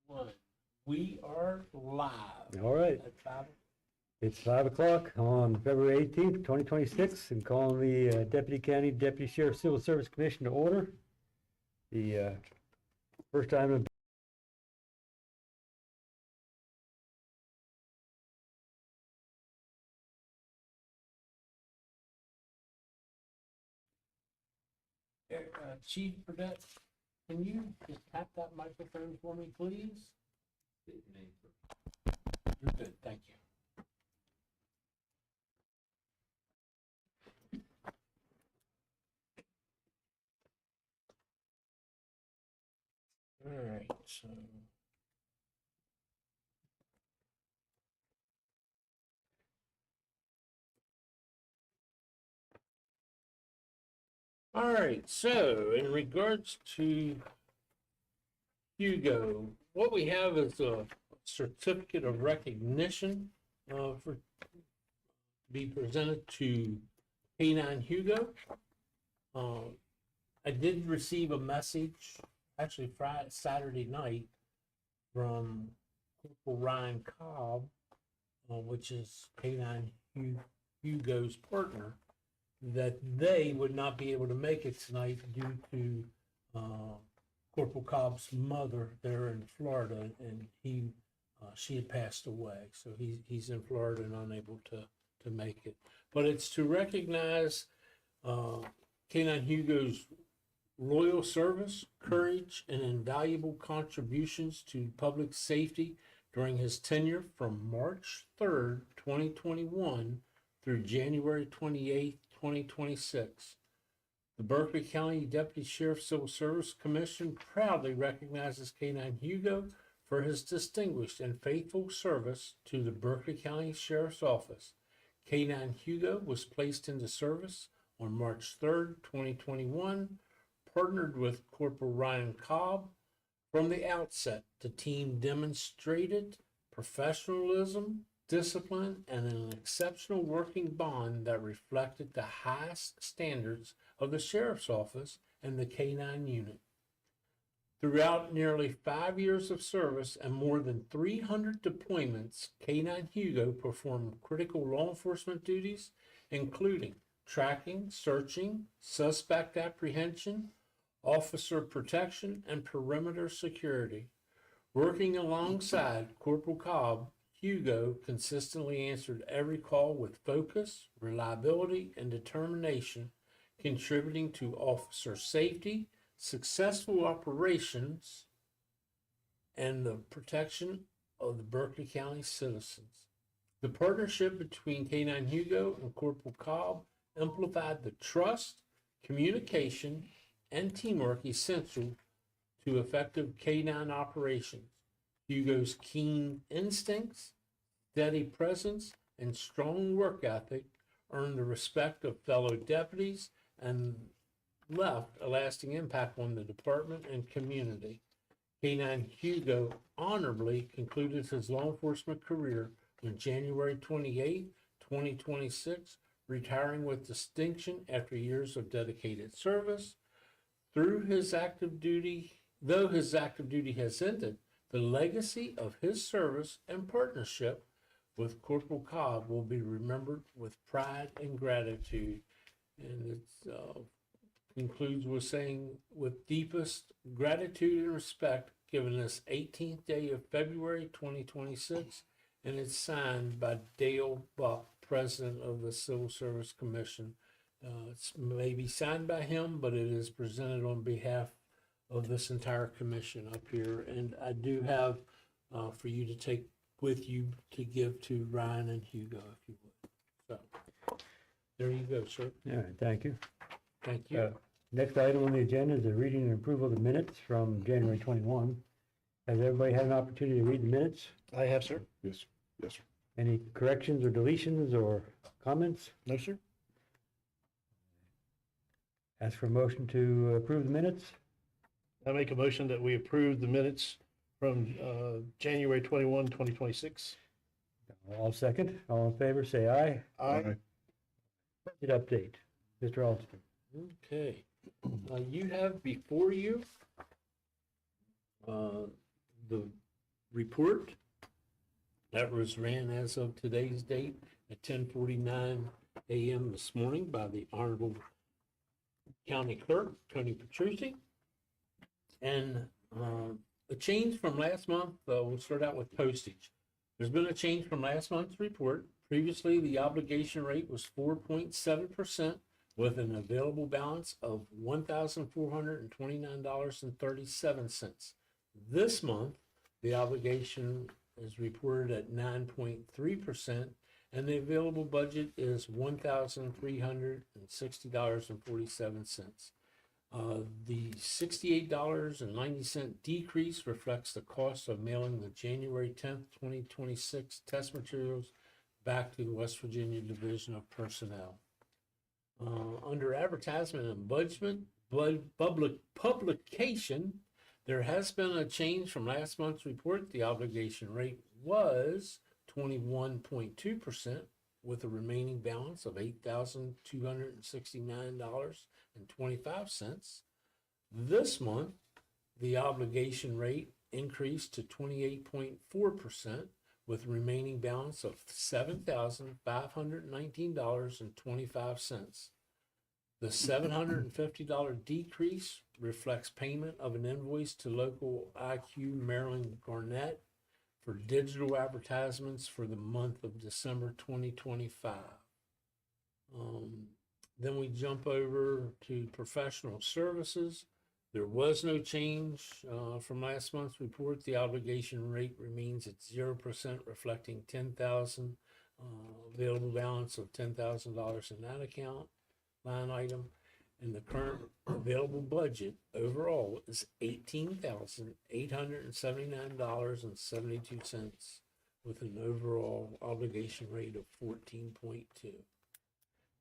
One. We are live. All right, At 5. it's 5 o'clock on February 18th, 2026, and calling the Deputy County Deputy Sheriff Civil Service Commission to order. The first time in Chief Burdette, can you just tap that microphone for me, please? You're good, thank you. All right, so. All right, so in regards to Hugo, what we have is a certificate of recognition for be presented to K9 Hugo. I did receive a message, actually Saturday night, from Corporal Ryan Cobb, which is K9 Hugo's partner, that they would not be able to make it tonight due to Corporal Cobb's mother there in Florida, and she had passed away, so he's in Florida and unable to make it. But it's to recognize K9 Hugo's loyal service, courage, and invaluable contributions to public safety during his tenure from March 3rd, 2021 through January 28th, 2026. The Berkeley County Deputy Sheriff Civil Service Commission proudly recognizes K9 Hugo for his distinguished and faithful service to the Berkeley County Sheriff's Office. K9 Hugo was placed into service on March 3rd, 2021, partnered with Corporal Ryan Cobb. From the outset, the team demonstrated professionalism, discipline, and an exceptional working bond that reflected the highest standards of the Sheriff's Office and the K9 unit. Throughout nearly 5 years of service and more than 300 deployments, K9 Hugo performed critical law enforcement duties, including tracking, searching, suspect apprehension, officer protection, and perimeter security. Working alongside Corporal Cobb, Hugo consistently answered every call with focus, reliability, and determination, contributing to officer safety, successful operations, and the protection of the Berkeley County citizens. The partnership between K9 Hugo and Corporal Cobb amplified the trust, communication, and teamwork essential to effective K9 operations. Hugo's keen instincts, steady presence, and strong work ethic earned the respect of fellow deputies and left a lasting impact on the department and community. K9 Hugo honorably concluded his law enforcement career on January 28, 2026, retiring with distinction after years of dedicated service. Though his active duty has ended, the legacy of his service and partnership with Corporal Cobb will be remembered with pride and gratitude. And it concludes with saying, with deepest gratitude and respect, given this 18th day of February 2026, and it's signed by Dale Buck, President of the Civil Service Commission. It's maybe signed by him, but it is presented on behalf of this entire commission up here. And I do have for you to take with you to give to Ryan and Hugo, if you would. So there you go, sir. All right, thank you. Thank you. Next item on the agenda is the reading and approval of the minutes from January 21. Has everybody had an opportunity to read the minutes? I have, sir. Yes, yes, sir. Any corrections or deletions or comments? No, sir. Ask for a motion to approve the minutes. I make a motion that we approve the minutes from January 21, 2026. All second. All in favor, say aye. Aye. Budget update. Mr. Alston. Okay. You have before you the report. That was ran as of today's date at 10:49 a.m. this morning by the Honorable County Clerk, Tony Petrucci. And a change from last month, we'll start out with postage. There's been a change from last month's report. Previously, the obligation rate was 4.7% with an available balance of $1,429.37. This month, the obligation is reported at 9.3%, and the available budget is $1,360.47. The $68.90 decrease reflects the cost of mailing the January 10th, 2026 test materials back to the West Virginia Division of Personnel. Under advertisement and publication, there has been a change from last month's report. The obligation rate was 21.2% with a remaining balance of $8,269.25. This month, the obligation rate increased to 28.4% with a remaining balance of $7,519.25. The $750 decrease reflects payment of an invoice to local IQ Maryland Garnett for digital advertisements for the month of December 2025. Then we jump over to professional services. There was no change from last month's report. The obligation rate remains at 0%, reflecting $10,000 available balance of $10,000 in that account line item. And the current available budget overall is $18,879.72 with an overall obligation rate of 14.2.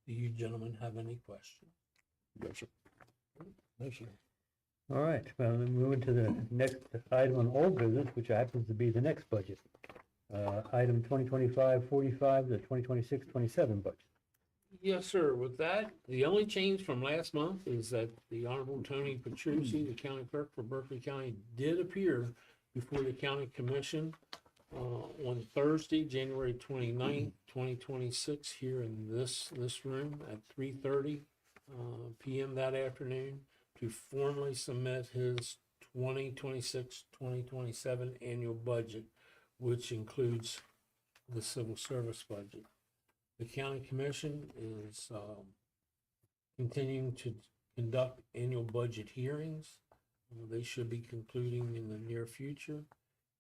Do you gentlemen have any questions? Yes, sir. No, sir. All right, well, then moving to the next item on old business, which happens to be the next budget. Item 2025-45, the 2026-27 budget. Yes, sir. With that, the only change from last month is that the Honorable Tony Petrucci, the county clerk for Berkeley County, did appear before the county commission on Thursday, January 29th, 2026, here in this room at 3:30 p.m. that afternoon to formally submit his 2026-2027 annual budget, which includes the civil service budget. The county commission is continuing to conduct annual budget hearings. They should be concluding in the near future.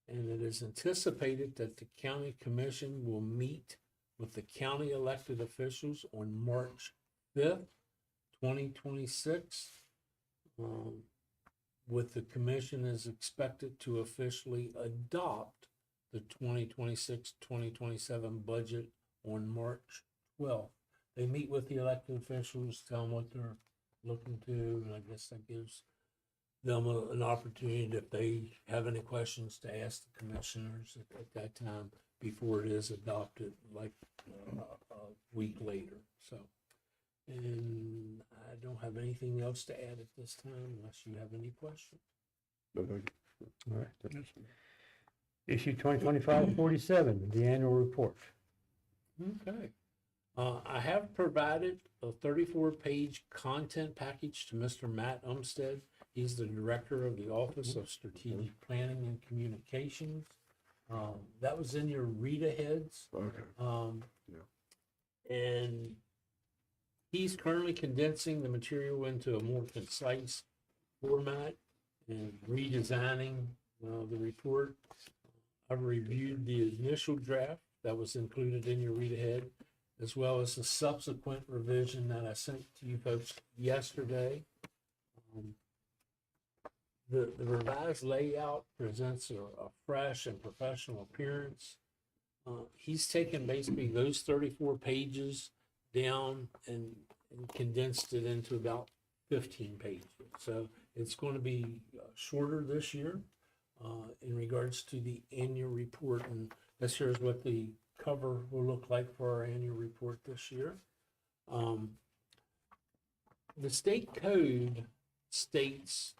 And it is anticipated that the county commission will meet with the county elected officials on March 5th, 2026. With the commission is expected to officially adopt the 2026-2027 budget on March 12th. They meet with the elected officials, tell them what they're looking to, and I guess that gives them an opportunity, if they have any questions, to ask the commissioners at that time before it is adopted, like a week later. So, and I don't have anything else to add at this time unless you have any questions. All right. Issue 2025-47, the annual report. Okay. I have provided a 34-page content package to Mr. Matt Umstead. He's the director of the Office of Strategic Planning and Communications. That was in your read-aheads. Okay. And he's currently condensing the material into a more concise format and redesigning the report. I've reviewed the initial draft that was included in your read-ahead, as well as the subsequent revision that I sent to you folks yesterday. The revised layout presents a fresh and professional appearance. He's taken basically those 34 pages down and condensed it into about 15 pages. So it's going to be shorter this year in regards to the annual report. And this here is what the cover will look like for our annual report this year. The state code states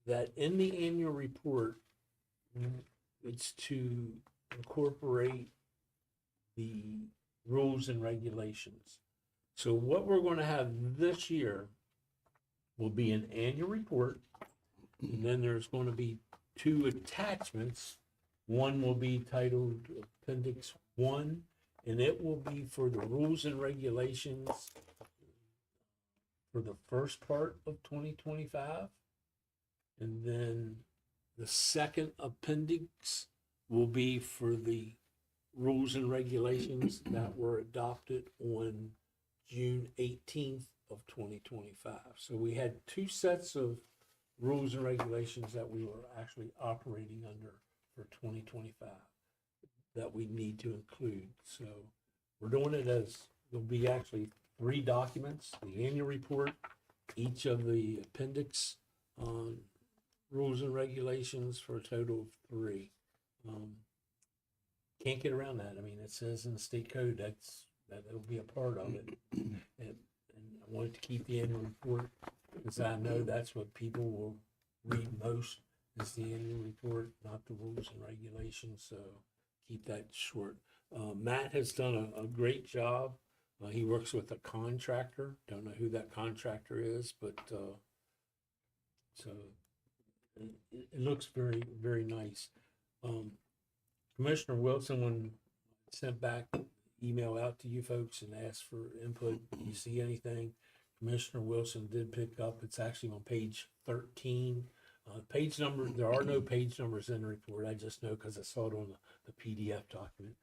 that in the annual report, it's to incorporate the rules and regulations. So what we're going to have this year will be an annual report, and then there's going to be 2 attachments. One will be titled Appendix 1, and it will be for the rules and regulations for the first part of 2025. And then the second appendix will be for the rules and regulations that were adopted on June 18th of 2025. So we had 2 sets of rules and regulations that we were actually operating under for 2025 that we need to include. So we're doing it as, there'll be actually 3 documents: the annual report, each of the appendix on rules and regulations, for a total of 3. Can't get around that. I mean, it says in the state code that it'll be a part of it. And I wanted to keep the annual report because I know that's what people will read most, is the annual report, not the rules and regulations. So keep that short. Matt has done a great job. He works with a contractor. Don't know who that contractor is, but so it looks very, very nice. Commissioner Wilson, when I sent back email out to you folks and asked for input, you see anything? Commissioner Wilson did pick up. It's actually on page 13. Page number, there are no page numbers in the report. I just know because I saw it on the PDF document.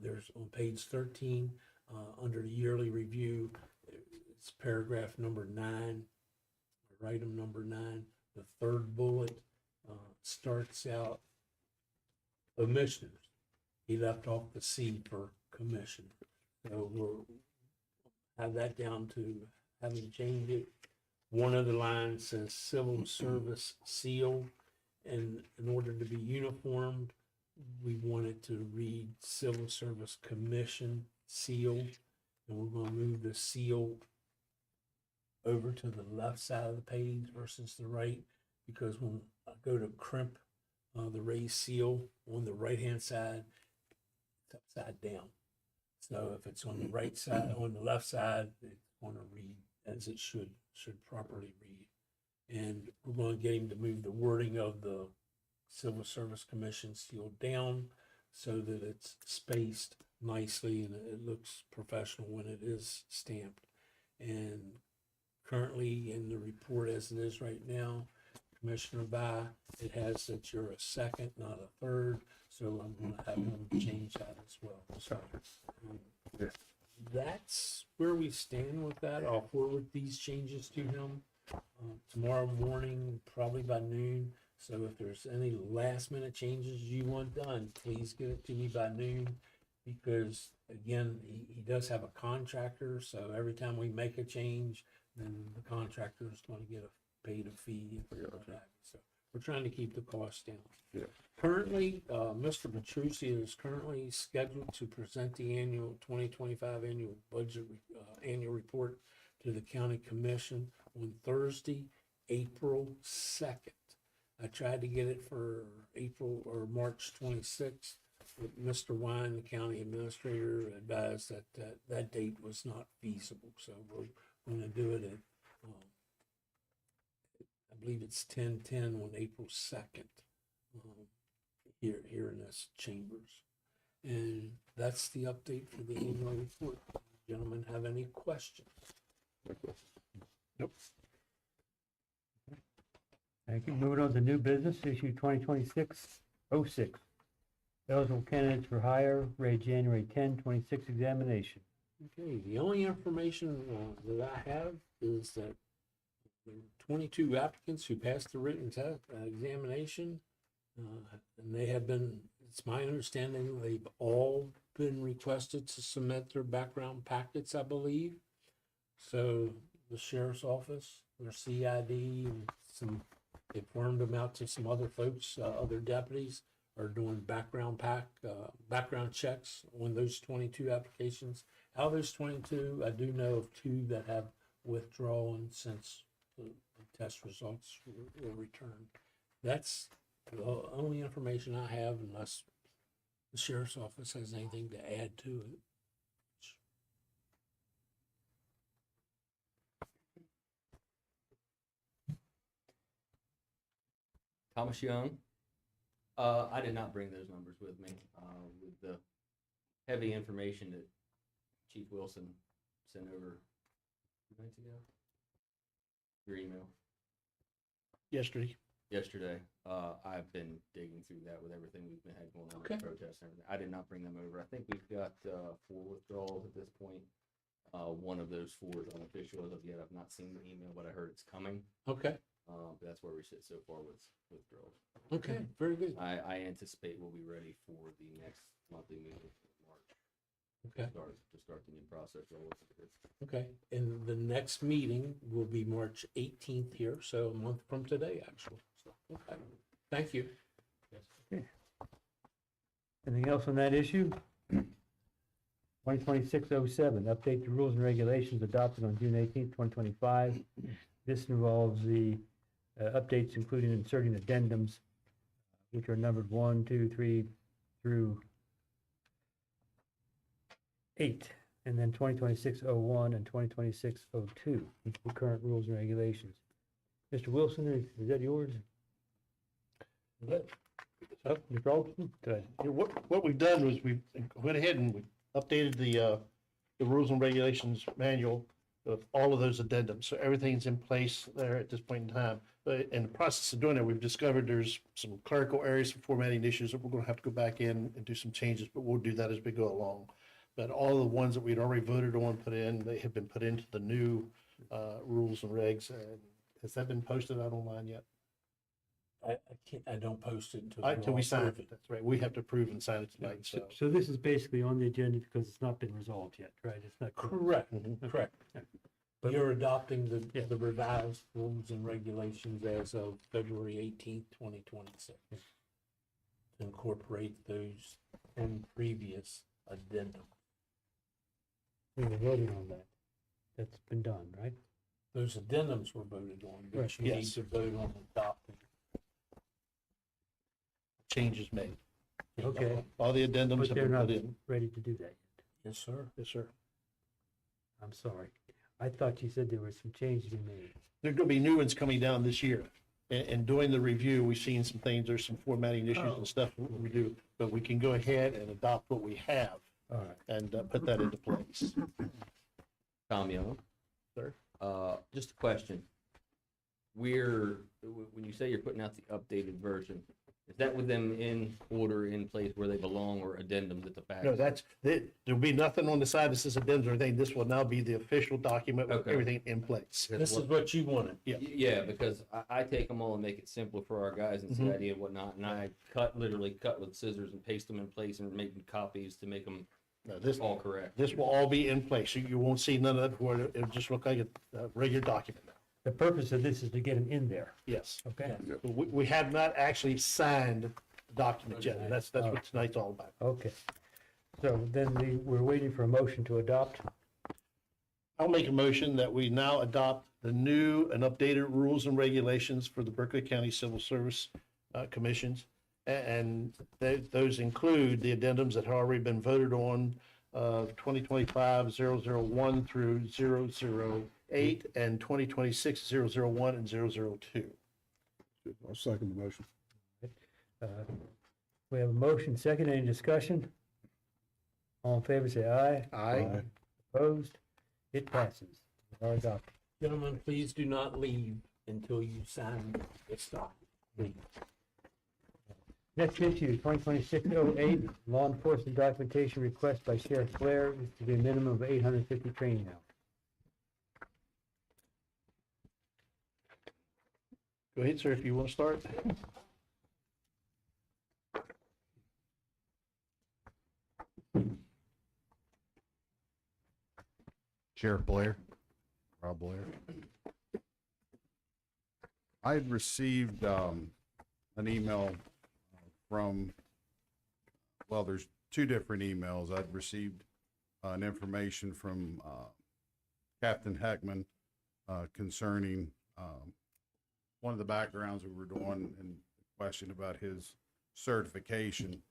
There's on page 13, under the yearly review, it's paragraph number 9, or item number 9. The 3rd bullet starts out commissioners. He left off the C for commissioner. So we'll have that down to having changed it. One of the lines says civil service seal, and in order to be uniformed, we wanted to read civil service commission seal, and we're going to move the seal over to the left side of the page versus the right, because when I go to crimp the raised seal on the right hand side, it's upside down. So if it's on the right side, on the left side, it's going to read as it should properly read. And we're going to get him to move the wording of the Civil Service Commission seal down so that it's spaced nicely and it looks professional when it is stamped. And currently in the report as it is right now, Commissioner By, it has that you're a second, not a third. So I'm going to have him change that as well. So that's where we stand with that. I'll forward these changes to him tomorrow morning, probably by noon. So if there's any last minute changes you want done, please get it to me by noon, because again, he does have a contractor. So every time we make a change, then the contractor is going to get paid a fee for that. So we're trying to keep the cost down. Yeah. Currently, Mr. Petrucci is currently scheduled to present the annual 2025 annual budget annual report to the county commission on Thursday, April 2nd. I tried to get it for April or March 26th, but Mr. Wine, the county administrator, advised that that date was not feasible. So we're going to do it at, I believe it's 10/10 on April 2nd, here in this chambers. And that's the update for the annual report. Gentlemen, have any questions? Nope. Thank you. Moving on to new business, issue 2026-06. Eligible candidates for hire, rate January 10, 26 examination. Okay, the only information that I have is that there were 22 applicants who passed the written test examination, and they have been, it's my understanding, they've all been requested to submit their background packets, I believe. So the sheriff's office, their CID, and they farmed them out to some other folks, other deputies are doing background checks on those 22 applications. Out of those 22, I do know of 2 that have withdrawn since the test results were returned. That's The only information I have, unless the sheriff's office has anything to add to it. Thomas Young. I did not bring those numbers with me, with the heavy information that Chief Wilson sent over 2 nights ago. Your email Yesterday. yesterday. I've been digging through that with everything we've been had going on with Okay. protests and everything. I did not bring them over. I think we've got 4 withdrawals at this point. One of those 4 is unofficial as of yet. I've not seen the email, but I heard it's coming. Okay, But that's where we sit so far with withdrawals. okay, very good. I anticipate we'll be ready for the next monthly meeting in March. Okay, To start the new process rolling. okay. And the next meeting will be March 18th here, so a month from today, actually. So, okay, thank you. Anything else on that issue? 2026-07, update the rules and regulations adopted on June 18th, 2025. This involves the updates, including inserting addendums, which are numbered 1, 2, 3 through 8, and then 2026-01 and 2026-02, the current rules and regulations. Mr. Wilson, is that yours? Oh, Mr. Alderson? Good. Yeah, what we've done was we went ahead and we updated the rules and regulations manual of all of those addendums. So everything's in place there at this point in time. But in the process of doing that, we've discovered there's some clerical areas, some formatting issues that we're going to have to go back in and do some changes, but we'll do that as we go along. But all the ones that we'd already voted on, put in, they have been put into the new rules and regs. And has that been posted out online yet? I can't, I don't post it until. Until we all sign approve it. That's right. We have to approve and sign it tonight, so. So this is basically on the agenda because it's not been resolved yet, right? It's not. Correct, Mhm. correct. But- You're adopting Yeah. the revised rules and regulations as of February 18th, 2026. To incorporate those and previous addendum. We were voting on that. That's been done, right? Those addendums were voted on, but Right. you need Yes. to vote on adopting. Changes made. Okay. All the addendums But have they're been not put in. ready to do that yet. Yes, sir. Yes, sir. I'm sorry. I thought you said there were some changes to be made. There are going to be new ones coming down this year. And doing the review, we've seen some things, there's some formatting issues and stuff we do, but we can go ahead and adopt what we have All right. and put that into place. Tom Young. Sir? Just a question. When you say you're putting out the updated version, is that with them in order, in place where they belong, or addendums at the back? No, there'll be nothing on the side that says addendums or anything. This will now be the official document with Okay. everything in place. Because This is what you wanted. Yeah, because I take them all and make it simpler for our guys and Mhm. CID and whatnot, and I literally cut with scissors and paste them in place and make copies to make them No, this all correct. will all be in place. You won't see none of it where it'll just look like a regular document now. The purpose of this is to get them in there, Yes. okay? Yes. But we have not actually signed the document yet. And that's what tonight's all about. Okay. So then we're waiting for a motion to adopt. I'll make a motion that we now adopt the new and updated rules and regulations for the Berkeley County Civil Service Commissions. And those include the addendums that have already been voted on, 2025-001 through 008, and 2026-001 and 002. I'll second the motion. We have a motion, second, any discussion? All in favor, say aye. Aye. Opposed? It passes. We are adopted. Gentlemen, please do not leave until you sign this document. Please. Next issue, 2026-08, law enforcement documentation request by Sheriff Blair is to be a minimum of 850 training hours. Go ahead, sir, if you want to start. Sheriff Blair, Rob Blair. I had received an email from, well, there's 2 different emails. I'd received an information from Captain Heckman concerning one of the backgrounds we were doing, and question about his certification.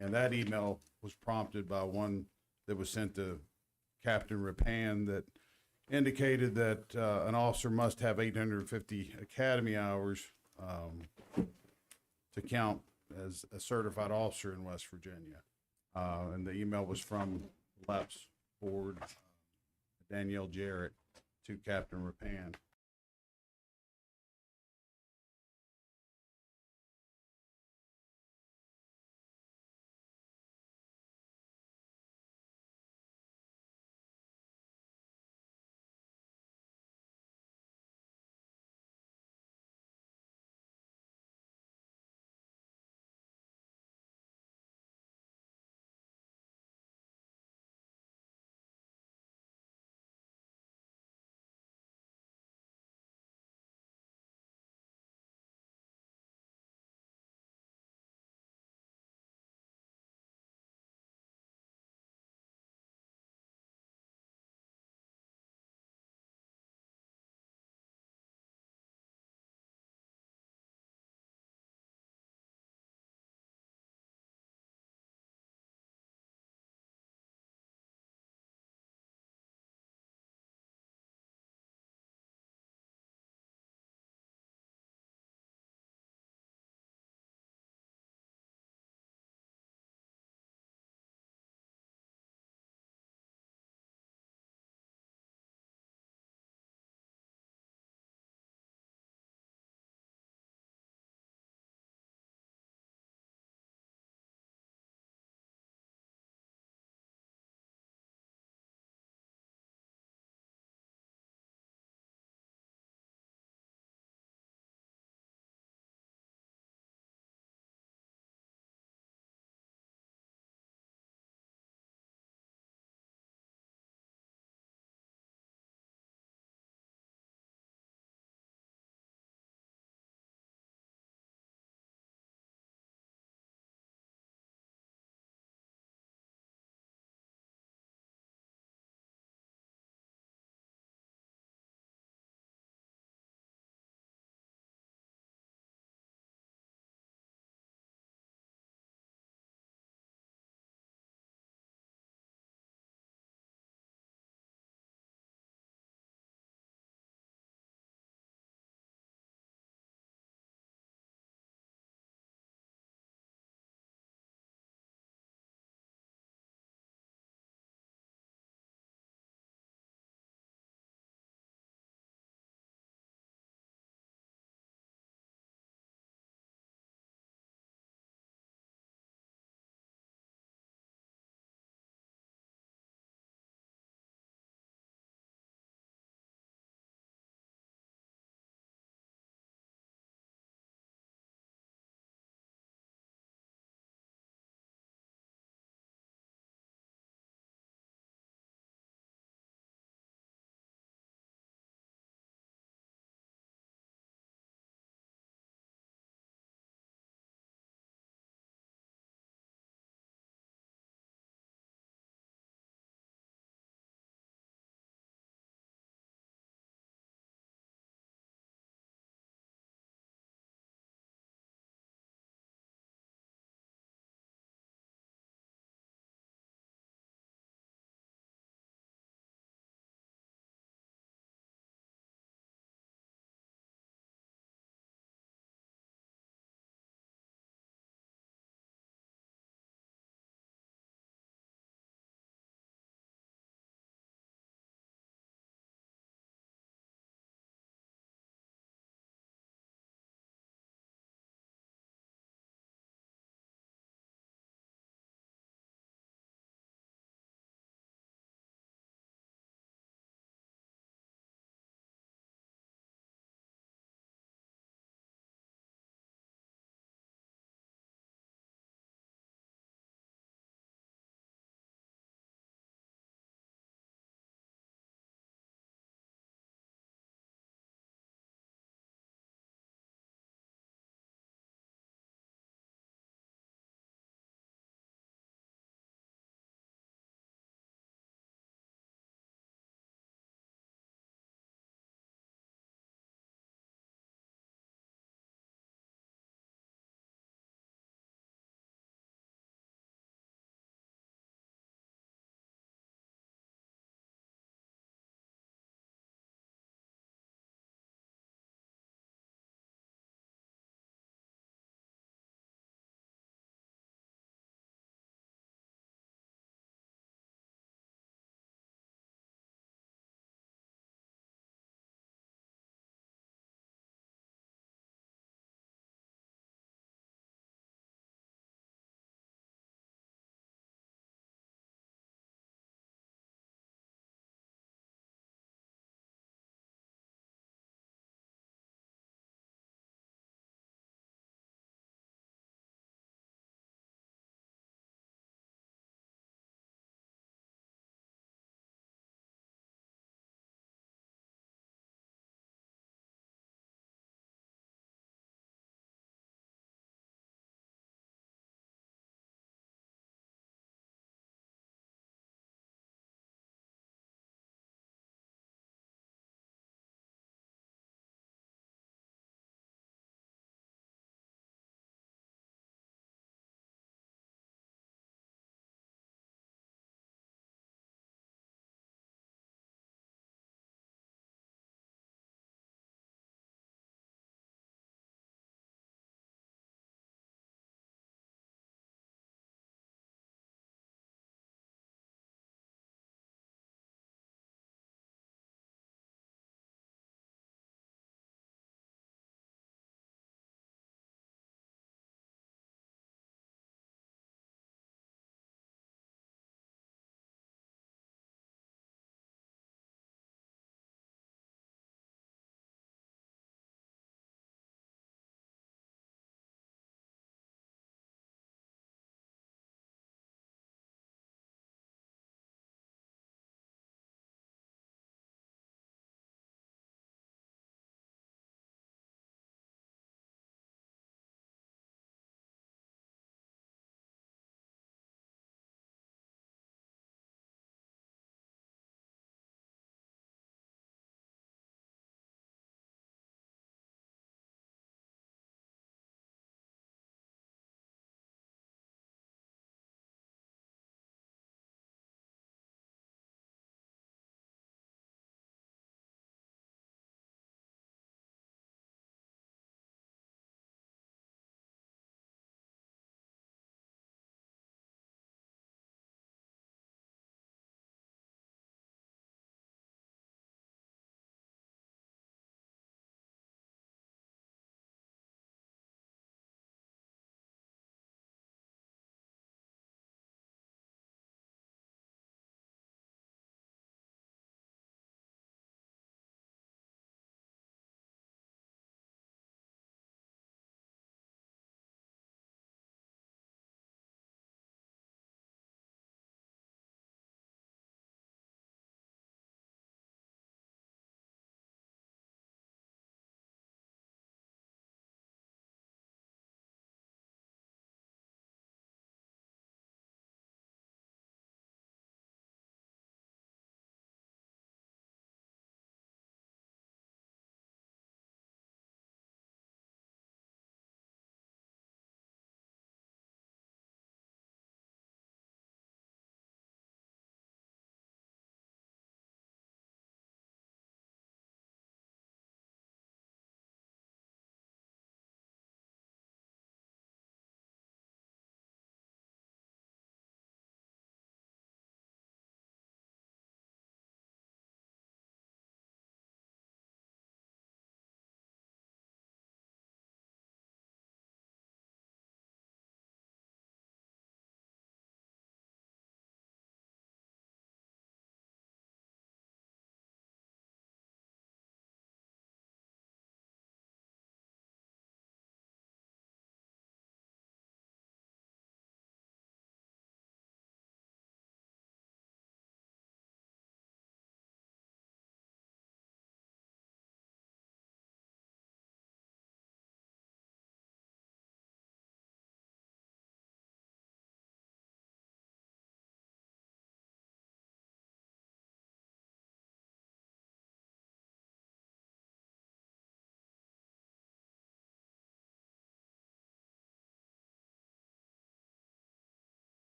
And that email was prompted by one that was sent to Captain Rapan that indicated that an officer must have 850 academy hours to count as a certified officer in West Virginia. And the email was from LEPS Board, Danielle Jarrett, to Captain Rapan.